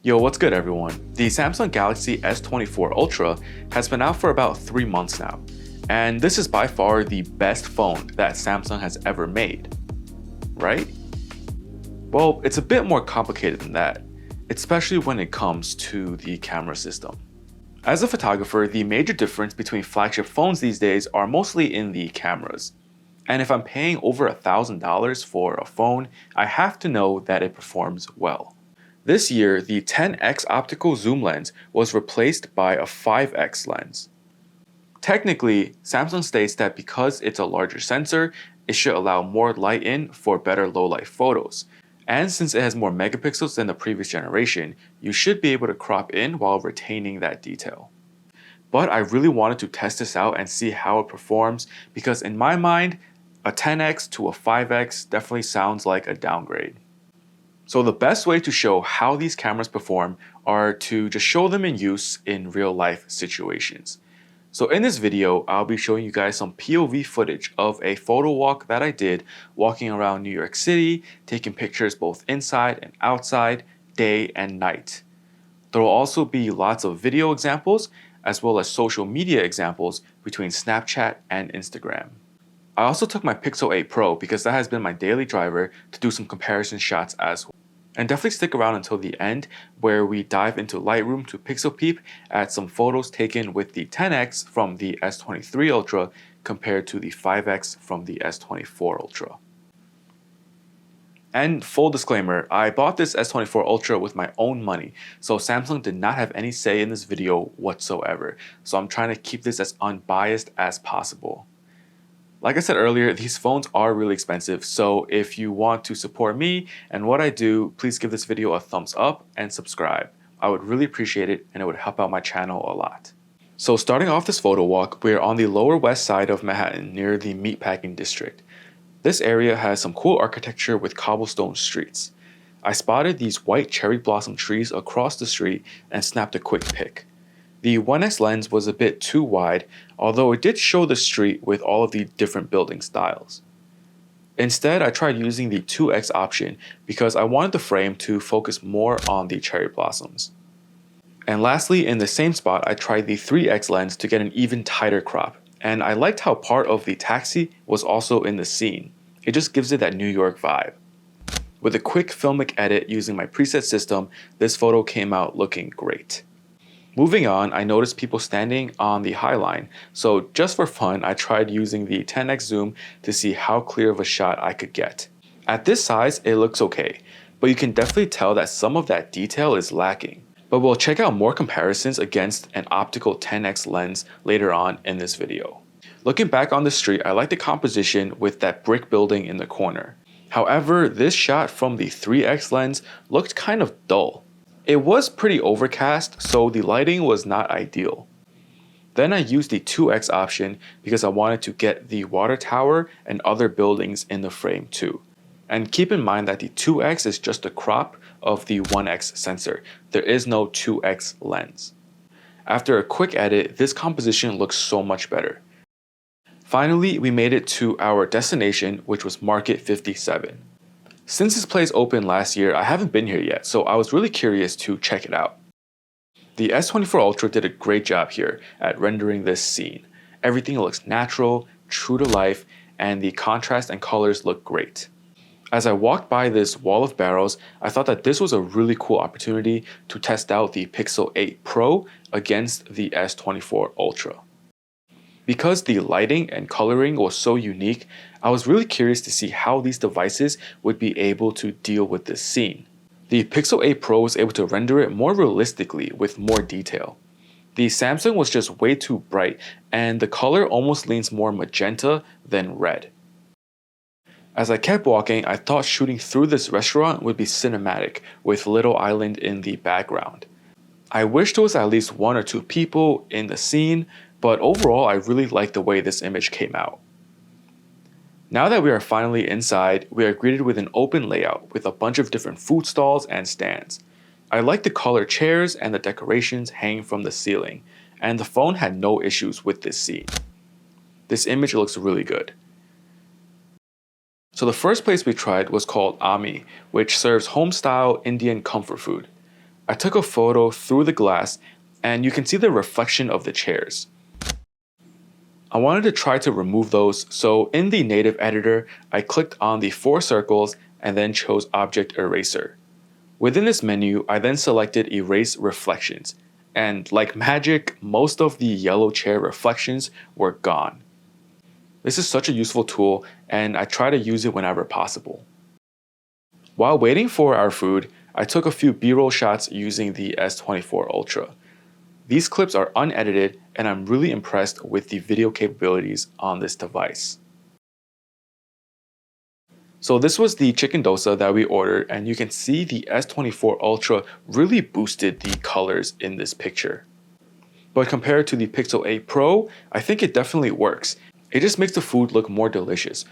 Yo, what's good everyone? The Samsung Galaxy S24 Ultra has been out for about 3 months now, and this is by far the best phone that Samsung has ever made, right? Well, it's a bit more complicated than that, especially when it comes to the camera system. As a photographer, the major difference between flagship phones these days are mostly in the cameras. And if I'm paying over $1,000 for a phone, I have to know that it performs well. This year, the 10x optical zoom lens was replaced by a 5x lens. Technically, Samsung states that because it's a larger sensor, it should allow more light in for better low-light photos. And since it has more megapixels than the previous generation, you should be able to crop in while retaining that detail. But I really wanted to test this out and see how it performs because in my mind, a 10x to a 5x definitely sounds like a downgrade. So the best way to show how these cameras perform are to just show them in use in real life situations. So in this video, I'll be showing you guys some POV footage of a photo walk that I did walking around New York City, taking pictures both inside and outside, day and night. There will also be lots of video examples as well as social media examples between Snapchat and Instagram. I also took my Pixel 8 Pro because that has been my daily driver to do some comparison shots as well. And definitely stick around until the end where we dive into Lightroom to pixel peep at some photos taken with the 10x from the S23 Ultra compared to the 5x from the S24 Ultra. And full disclaimer, I bought this S24 Ultra with my own money, so Samsung did not have any say in this video whatsoever. So I'm trying to keep this as unbiased as possible. Like I said earlier, these phones are really expensive, so if you want to support me and what I do, please give this video a thumbs up and subscribe. I would really appreciate it and it would help out my channel a lot. So starting off this photo walk, we're on the lower west side of Manhattan near the Meatpacking District. This area has some cool architecture with cobblestone streets. I spotted these white cherry blossom trees across the street and snapped a quick pic. The 1x lens was a bit too wide, although it did show the street with all of the different building styles. Instead, I tried using the 2x option because I wanted the frame to focus more on the cherry blossoms. And lastly, in the same spot, I tried the 3x lens to get an even tighter crop, and I liked how part of the taxi was also in the scene. It just gives it that New York vibe. With a quick filmic edit using my preset system, this photo came out looking great. Moving on, I noticed people standing on the Highline, so just for fun, I tried using the 10x zoom to see how clear of a shot I could get. At this size, it looks okay, but you can definitely tell that some of that detail is lacking. But we'll check out more comparisons against an optical 10x lens later on in this video. Looking back on the street, I like the composition with that brick building in the corner. However, this shot from the 3x lens looked kind of dull. It was pretty overcast, so the lighting was not ideal. Then I used the 2x option because I wanted to get the water tower and other buildings in the frame too. And keep in mind that the 2x is just a crop of the 1x sensor. There is no 2x lens. After a quick edit, this composition looks so much better. Finally, we made it to our destination, which was Market 57. Since this place opened last year, I haven't been here yet, so I was really curious to check it out. The S24 Ultra did a great job here at rendering this scene. Everything looks natural, true to life, and the contrast and colors look great. As I walked by this wall of barrels, I thought that this was a really cool opportunity to test out the Pixel 8 Pro against the S24 Ultra. Because the lighting and coloring was so unique, I was really curious to see how these devices would be able to deal with this scene. The Pixel 8 Pro was able to render it more realistically with more detail. The Samsung was just way too bright, and the color almost leans more magenta than red. As I kept walking, I thought shooting through this restaurant would be cinematic with Little Island in the background. I wish there was at least 1 or 2 people in the scene, but overall I really like the way this image came out. Now that we are finally inside, we are greeted with an open layout with a bunch of different food stalls and stands. I like the colored chairs and the decorations hanging from the ceiling, and the phone had no issues with this scene. This image looks really good. So the first place we tried was called Ami, which serves home-style Indian comfort food. I took a photo through the glass and you can see the reflection of the chairs. I wanted to try to remove those, so in the native editor, I clicked on the 4 circles and then chose Object Eraser. Within this menu, I then selected Erase Reflections, and like magic, most of the yellow chair reflections were gone. This is such a useful tool, and I try to use it whenever possible. While waiting for our food, I took a few B-roll shots using the S24 Ultra. These clips are unedited, and I'm really impressed with the video capabilities on this device. So this was the chicken dosa that we ordered, and you can see the S24 Ultra really boosted the colors in this picture. But compared to the Pixel 8 Pro, I think it definitely works. It just makes the food look more delicious.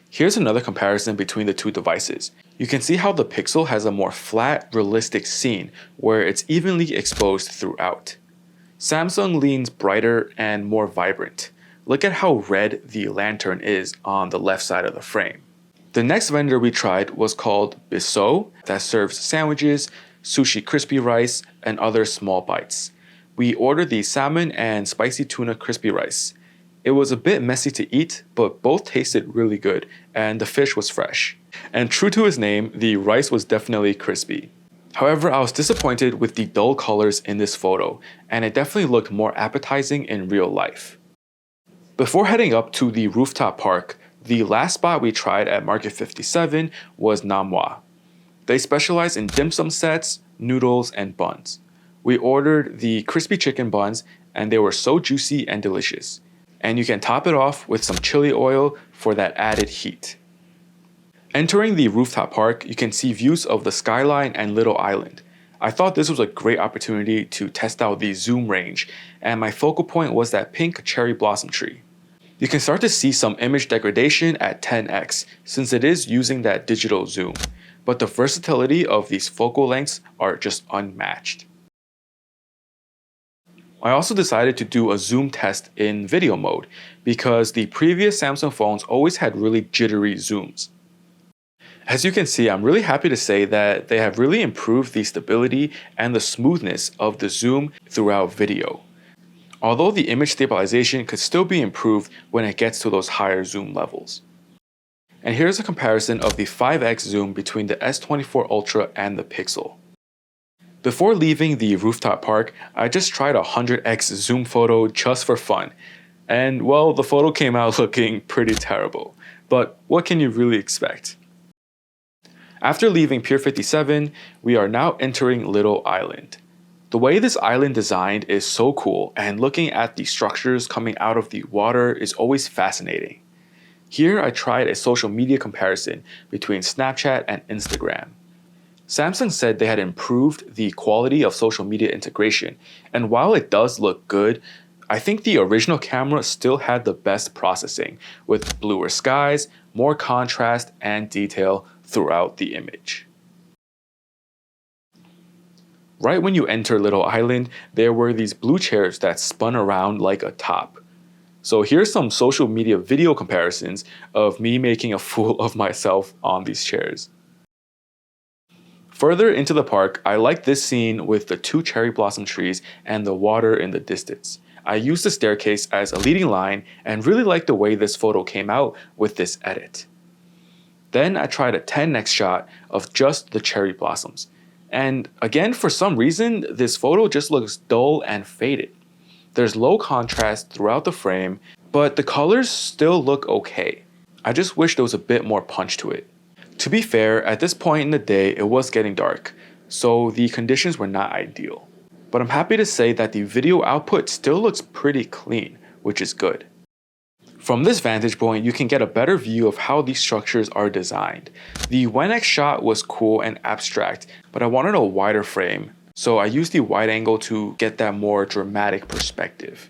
Here's another comparison between the two devices. You can see how the Pixel has a more flat, realistic scene where it's evenly exposed throughout. Samsung leans brighter and more vibrant. Look at how red the lantern is on the left side of the frame. The next vendor we tried was called Bisso, that serves sandwiches, sushi crispy rice, and other small bites. We ordered the salmon and spicy tuna crispy rice. It was a bit messy to eat, but both tasted really good, and the fish was fresh. And true to his name, the rice was definitely crispy. However, I was disappointed with the dull colors in this photo, and it definitely looked more appetizing in real life. Before heading up to the Rooftop Park, the last spot we tried at Market 57 was Namwa. They specialize in dim sum sets, noodles, and buns. We ordered the crispy chicken buns, and they were so juicy and delicious. And you can top it off with some chili oil for that added heat. Entering the Rooftop Park, you can see views of the skyline and Little Island. I thought this was a great opportunity to test out the zoom range, and my focal point was that pink cherry blossom tree. You can start to see some image degradation at 10x since it is using that digital zoom, but the versatility of these focal lengths are just unmatched. I also decided to do a zoom test in video mode because the previous Samsung phones always had really jittery zooms. As you can see, I'm really happy to say that they have really improved the stability and the smoothness of the zoom throughout video. Although the image stabilization could still be improved when it gets to those higher zoom levels. And here's a comparison of the 5x zoom between the S24 Ultra and the Pixel. Before leaving the Rooftop Park, I just tried a 100x zoom photo just for fun. And well, the photo came out looking pretty terrible. But what can you really expect? After leaving Pier 57, we are now entering Little Island. The way this island designed is so cool, and looking at the structures coming out of the water is always fascinating. Here I tried a social media comparison between Snapchat and Instagram. Samsung said they had improved the quality of social media integration, and while it does look good, I think the original camera still had the best processing, with bluer skies, more contrast and detail throughout the image. Right when you enter Little Island, there were these blue chairs that spun around like a top. So here's some social media video comparisons of me making a fool of myself on these chairs. Further into the park, I like this scene with the 2 cherry blossom trees and the water in the distance. I used the staircase as a leading line and really like the way this photo came out with this edit. Then I tried a 10x shot of just the cherry blossoms. And again, for some reason, this photo just looks dull and faded. There's low contrast throughout the frame, but the colors still look okay. I just wish there was a bit more punch to it. To be fair, at this point in the day, it was getting dark, so the conditions were not ideal. But I'm happy to say that the video output still looks pretty clean, which is good. From this vantage point, you can get a better view of how these structures are designed. The 1x shot was cool and abstract, but I wanted a wider frame, so I used the wide angle to get that more dramatic perspective.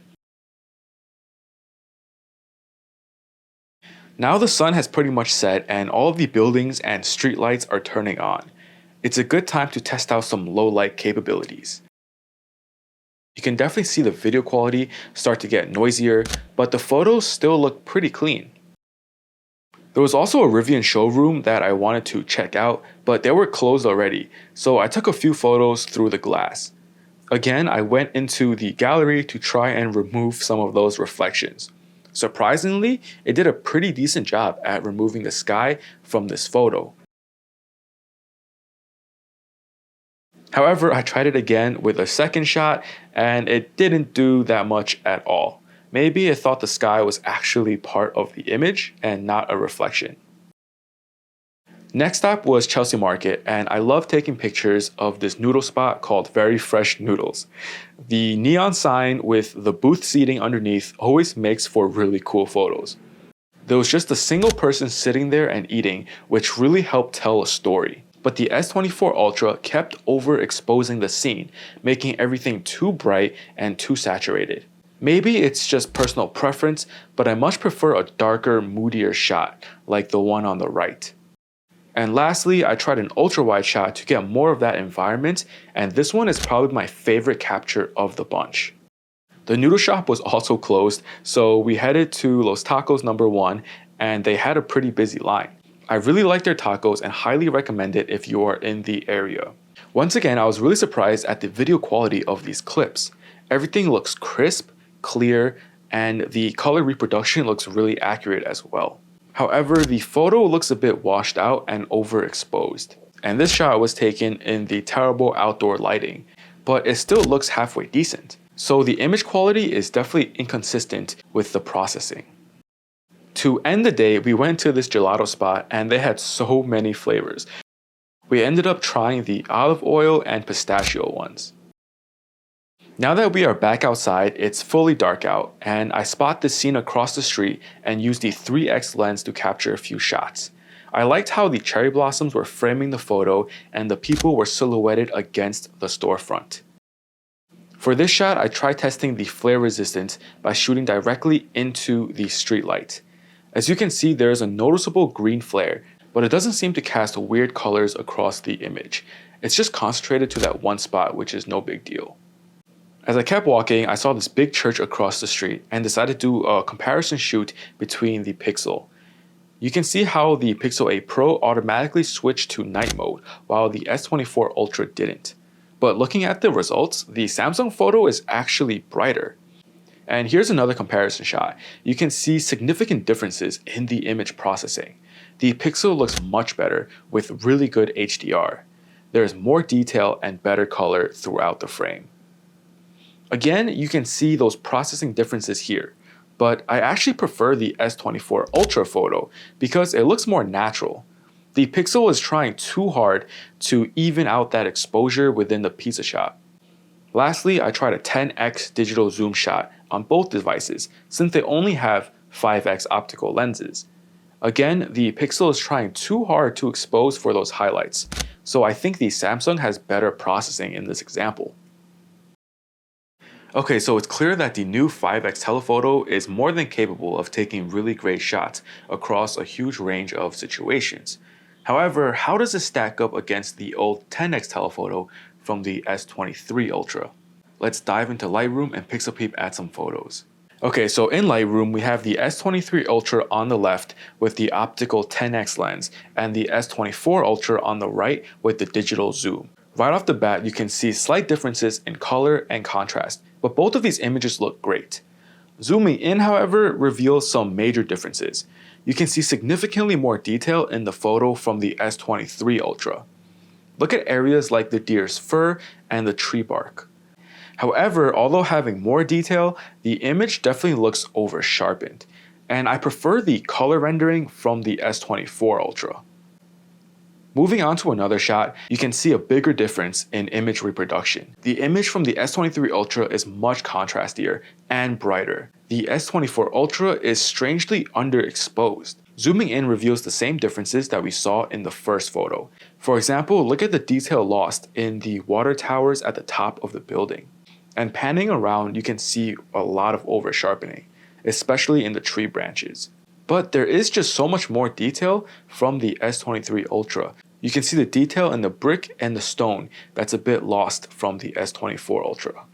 Now the sun has pretty much set and all of the buildings and streetlights are turning on. It's a good time to test out some low light capabilities. You can definitely see the video quality start to get noisier, but the photos still look pretty clean. There was also a Rivian showroom that I wanted to check out, but they were closed already, so I took a few photos through the glass. Again, I went into the gallery to try and remove some of those reflections. Surprisingly, it did a pretty decent job at removing the sky from this photo. However, I tried it again with a second shot and it didn't do that much at all. Maybe it thought the sky was actually part of the image and not a reflection. Next stop was Chelsea Market, and I love taking pictures of this noodle spot called Very Fresh Noodles. The neon sign with the booth seating underneath always makes for really cool photos. There was just a single person sitting there and eating, which really helped tell a story. But the S24 Ultra kept overexposing the scene, making everything too bright and too saturated. Maybe it's just personal preference, but I much prefer a darker, moodier shot, like the one on the right. And lastly, I tried an ultra wide shot to get more of that environment, and this one is probably my favorite capture of the bunch. The noodle shop was also closed, so we headed to Los Tacos #1, and they had a pretty busy line. I really like their tacos and highly recommend it if you are in the area. Once again, I was really surprised at the video quality of these clips. Everything looks crisp, clear, and the color reproduction looks really accurate as well. However, the photo looks a bit washed out and overexposed. And this shot was taken in the terrible outdoor lighting, but it still looks halfway decent. So the image quality is definitely inconsistent with the processing. To end the day, we went to this gelato spot and they had so many flavors. We ended up trying the olive oil and pistachio ones. Now that we are back outside, it's fully dark out, and I spot this scene across the street and use the 3x lens to capture a few shots. I liked how the cherry blossoms were framing the photo and the people were silhouetted against the storefront. For this shot, I tried testing the flare resistance by shooting directly into the street light. As you can see, there is a noticeable green flare, but it doesn't seem to cast weird colors across the image. It's just concentrated to that one spot, which is no big deal. As I kept walking, I saw this big church across the street and decided to do a comparison shoot between the Pixel. You can see how the Pixel 8 Pro automatically switched to night mode while the S24 Ultra didn't. But looking at the results, the Samsung photo is actually brighter. And here's another comparison shot. You can see significant differences in the image processing. The Pixel looks much better with really good HDR. There is more detail and better color throughout the frame. Again, you can see those processing differences here, but I actually prefer the S24 Ultra photo because it looks more natural. The Pixel is trying too hard to even out that exposure within the pizza shop. Lastly, I tried a 10x digital zoom shot on both devices since they only have 5x optical lenses. Again, the Pixel is trying too hard to expose for those highlights, so I think the Samsung has better processing in this example. Okay, so it's clear that the new 5x telephoto is more than capable of taking really great shots across a huge range of situations. However, how does it stack up against the old 10x telephoto from the S23 Ultra? Let's dive into Lightroom and pixel peep at some photos. Okay, so in Lightroom, we have the S23 Ultra on the left with the optical 10x lens and the S24 Ultra on the right with the digital zoom. Right off the bat, you can see slight differences in color and contrast, but both of these images look great. Zooming in, however, reveals some major differences. You can see significantly more detail in the photo from the S23 Ultra. Look at areas like the deer's fur and the tree bark. However, although having more detail, the image definitely looks over-sharpened, and I prefer the color rendering from the S24 Ultra. Moving on to another shot, you can see a bigger difference in image reproduction. The image from the S23 Ultra is much contrastier and brighter. The S24 Ultra is strangely underexposed. Zooming in reveals the same differences that we saw in the first photo. For example, look at the detail lost in the water towers at the top of the building. And panning around, you can see a lot of over-sharpening, especially in the tree branches. But there is just so much more detail from the S23 Ultra. You can see the detail in the brick and the stone that's a bit lost from the S24 Ultra.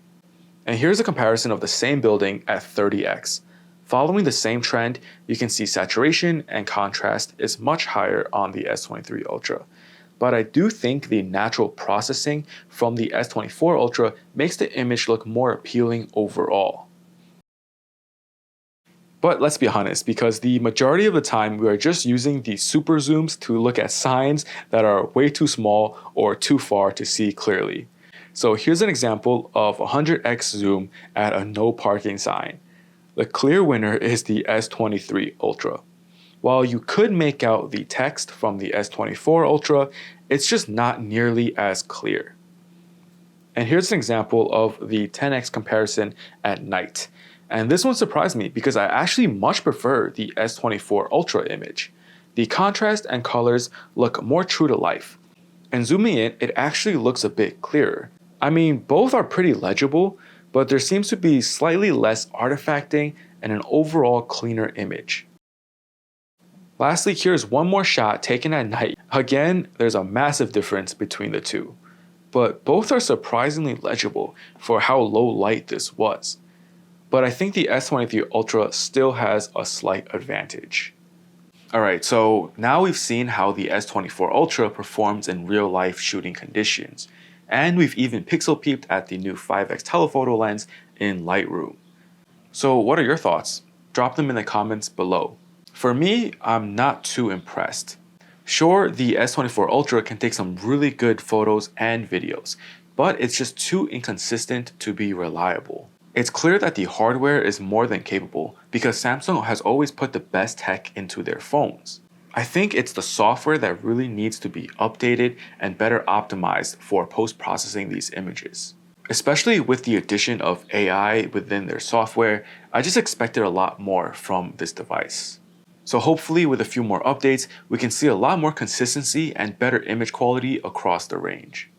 And here's a comparison of the same building at 30x. Following the same trend, you can see saturation and contrast is much higher on the S23 Ultra. But I do think the natural processing from the S24 Ultra makes the image look more appealing overall. But let's be honest, because the majority of the time we are just using the super zooms to look at signs that are way too small or too far to see clearly. So here's an example of 100x zoom at a no parking sign. The clear winner is the S23 Ultra. While you could make out the text from the S24 Ultra, it's just not nearly as clear. And here's an example of the 10x comparison at night. And this one surprised me because I actually much prefer the S24 Ultra image. The contrast and colors look more true to life. And zooming in, it actually looks a bit clearer. I mean, both are pretty legible, but there seems to be slightly less artifacting and an overall cleaner image. Lastly, here's one more shot taken at night. Again, there's a massive difference between the two. But both are surprisingly legible for how low light this was. But I think the S23 Ultra still has a slight advantage. Alright, so now we've seen how the S24 Ultra performs in real life shooting conditions. And we've even pixel peeped at the new 5x telephoto lens in Lightroom. So what are your thoughts? Drop them in the comments below. For me, I'm not too impressed. Sure, the S24 Ultra can take some really good photos and videos, but it's just too inconsistent to be reliable. It's clear that the hardware is more than capable because Samsung has always put the best tech into their phones. I think it's the software that really needs to be updated and better optimized for post-processing these images. Especially with the addition of AI within their software, I just expected a lot more from this device. So hopefully with a few more updates, we can see a lot more consistency and better image quality across the range.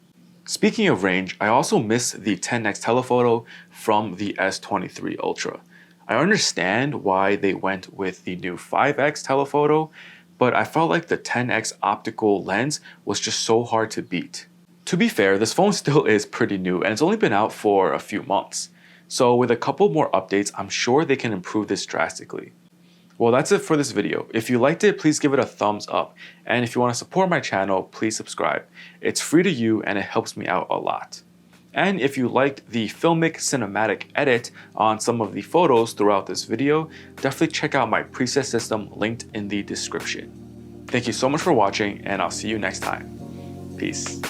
Speaking of range, I also miss the 10x telephoto from the S23 Ultra. I understand why they went with the new 5x telephoto, but I felt like the 10x optical lens was just so hard to beat. To be fair, this phone still is pretty new and it's only been out for a few months. So with a couple more updates, I'm sure they can improve this drastically. Well, that's it for this video. If you liked it, please give it a thumbs up. And if you want to support my channel, please subscribe. It's free to you and it helps me out a lot. And if you liked the filmic cinematic edit on some of the photos throughout this video, definitely check out my preset system linked in the description. Thank you so much for watching and I'll see you next time. Peace.